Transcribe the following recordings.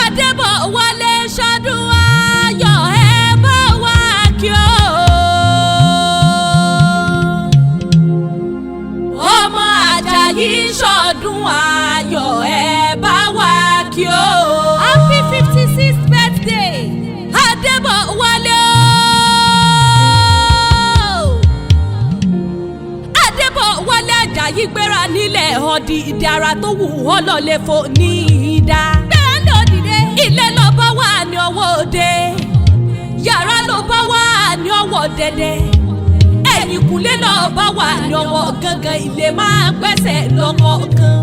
Adebowale ṣọdún ayọ̀ ẹ bá wa kí o. Ọmọ Ajayi ṣọdún ayọ̀ ẹ bá wa kí o. Happy 56th birthday Adebowale. Adebowale Ajayi gbéra nílẹ̀ ọ̀dì ìdára tó wù ọ́ lọ́lẹ̀ fò ní ìdá. Ilé ló bá wà ní ọwọ́ òde, yàrá ló bá wà ní ọwọ́ dẹ̀dẹ̀, ẹ̀yìnkùlé ló bá wà ní ọwọ́ gangan, ilé máa gbẹ́sẹ̀ lọ́kọ̀ọ̀kan.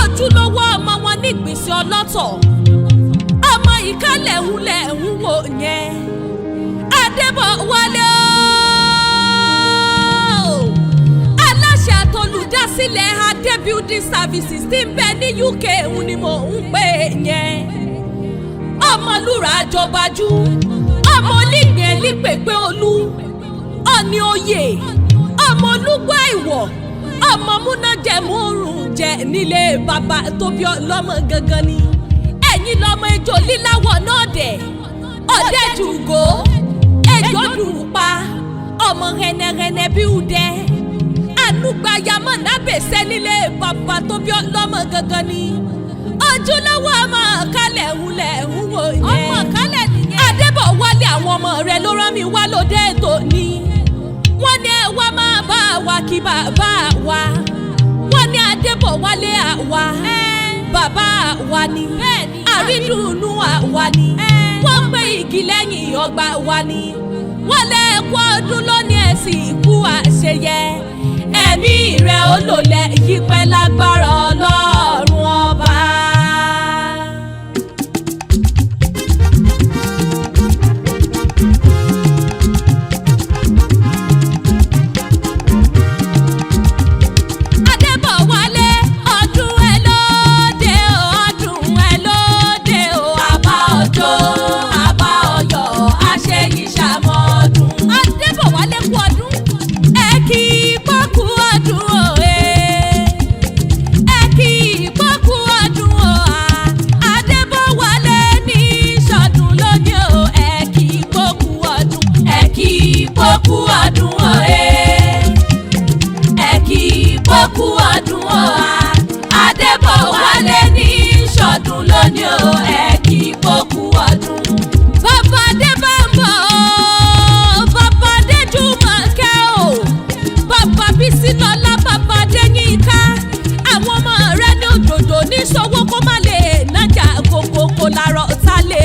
Ojúlówó ọmọ wọn ní Igbisin Oloto, ọmọ Ikale ńlẹ̀ ń wò yẹn. Adebowale aláṣẹ àtolùdásílẹ̀ Ade building services tí ń bẹ ní UK ń ni mò ń pè yẹn. Ọmọlúra àjọbajú, ọmọ onígbìn lípèpé olú, ọ̀ní oyè, ọmọ olúgbọ́ ìwọ̀, ọmọ múnájẹmú òrùn jẹ nílé bàbá tó bí ọlọ́mọ gangan ni. Ẹ̀yin lọmọ ejò líláwọ̀ náà dẹ̀, ọ̀dẹ́ jùgò, ejò dùrùpa, ọmọ rẹ̀nẹ̀rẹ̀nẹ̀ bí udẹ. Ànúgbàyàmọ̀ nábèsẹ́ nílé bàbá tó bí ọlọ́mọ gangan ni. Ojúlówó ọmọ Ikale ńlẹ̀ ń wò yẹn. Ọmọ Ikale nìyẹn. Adebowale àwọn ọmọ rẹ̀ ló rán mi wá lóde tòní. Wọ́n ní ẹ wá máa bá wa kí bàbá wa. Wọ́n ní Adebowale àwa. Bàbá wa ni. Àrídùnnú àwa ni. Wọ́n gbé igi lẹ́yìn ọgbà wa ni. Wọ́n lé ẹ̀kọ́ ọdún lónìí ẹ̀sìn ikú àṣeyẹ. Ẹ̀mí rẹ̀ ó lò lẹ̀ yípẹ́ lágbára Ọlọ́run ọba. Adebowale ọdún ẹ lóde o, ọdún ẹ lóde o. Àbá ọjọ́, àbá ọyọ̀, àṣeyí ṣàmọ́dún. Adebowale kú ọdún. Ẹ kì í pọ́kú ọdún o, ẹ kì í pọ́kú ọdún o. Adebowale ní ṣọdún lónìí o, ẹ kì í pọ́kú ọdún. Ẹ kì í pọ́kú ọdún o, ẹ kì í pọ́kú ọdún o. Adebowale ní ṣọdún lónìí o, ẹ kì í pọ́kú ọdún. Bàbá Adébámbọ̀ o, bàbá Adéjùmọ̀kẹ́ o, bàbá Bísílọ́lá, bàbá Adéyínká. Àwọn ọmọ rẹ̀ ní òjòjò ní sọ́wọ́ kó má lè nájà kókókó lára ọ̀tá lé.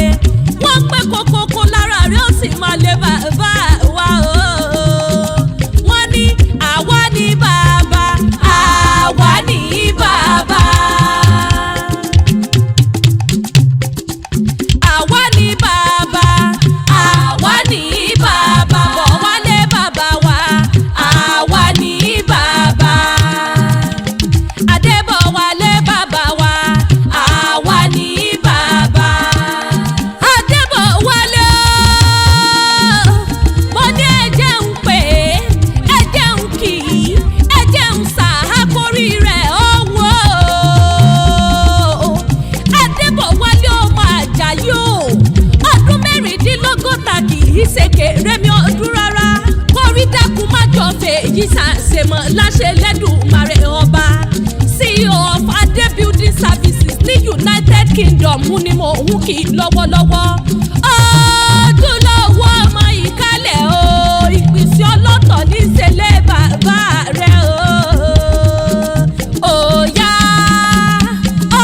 Wọ́n pé kókókó lára rẹ̀ ó sì máa lé bàbá wa o. Wọ́n ní àwa ní bàbá, àwa ní bàbá. Àwa ní bàbá, àwa ní bàbá. Bọ̀ wálé bàbá wa, àwa ní bàbá. Adebowale bàbá wa, àwa ní bàbá. Adebowale mo ní ẹ̀jẹ̀ ń pè é, ẹ̀jẹ̀ ń kì í, ẹ̀jẹ̀ ń sàákórí rẹ̀ ọ̀wọ́. Adebowale ọmọ Ajayi o, ọdún mẹ́rìndínlọ́gọ́ta kì í ṣe kéré mi ọdún rárá. Kórí dákun má jọ fèyí ṣàṣemọ̀ láṣẹ lẹ́dùnmarè ọba. CEO of Ade building services ní United Kingdom ni mo ń kí lọ́wọ́lọ́wọ́. Ojúlówó ọmọ Ikale o, Igbisin Oloto ní ìṣẹ̀lẹ̀ bàbá rẹ̀ o. Óyá,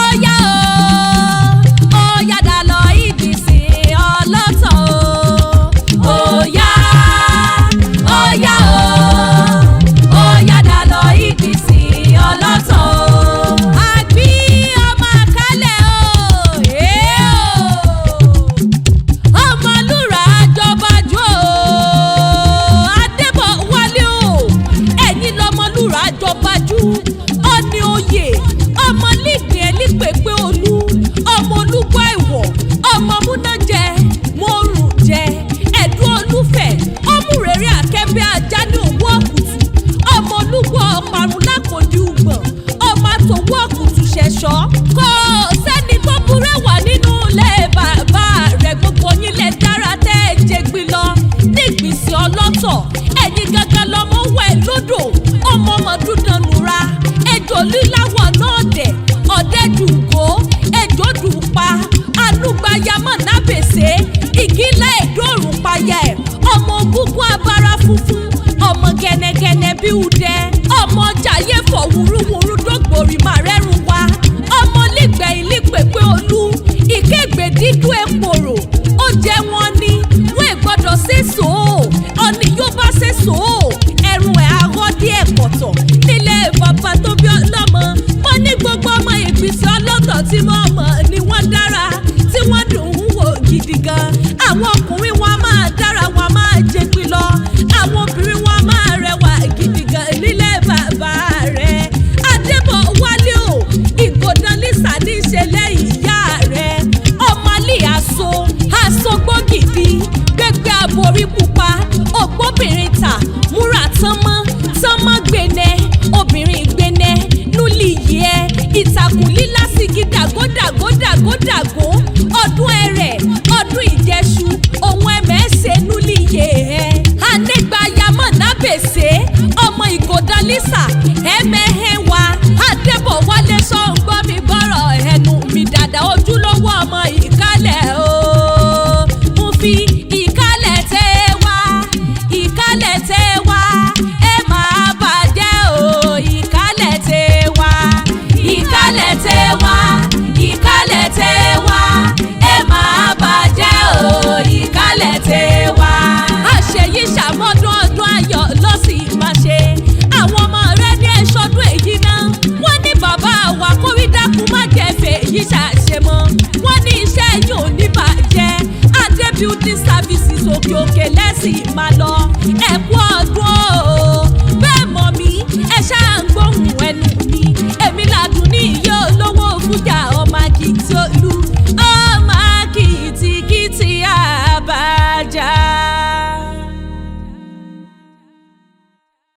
óyá o, óyá dá lọ Igbisin Oloto o. Óyá, óyá o, óyá dá lọ Igbisin Oloto o. Àgbí ọmọ Ikale o, o. òkè òkè lẹ́sìn máa lọ ẹ̀kú ọdún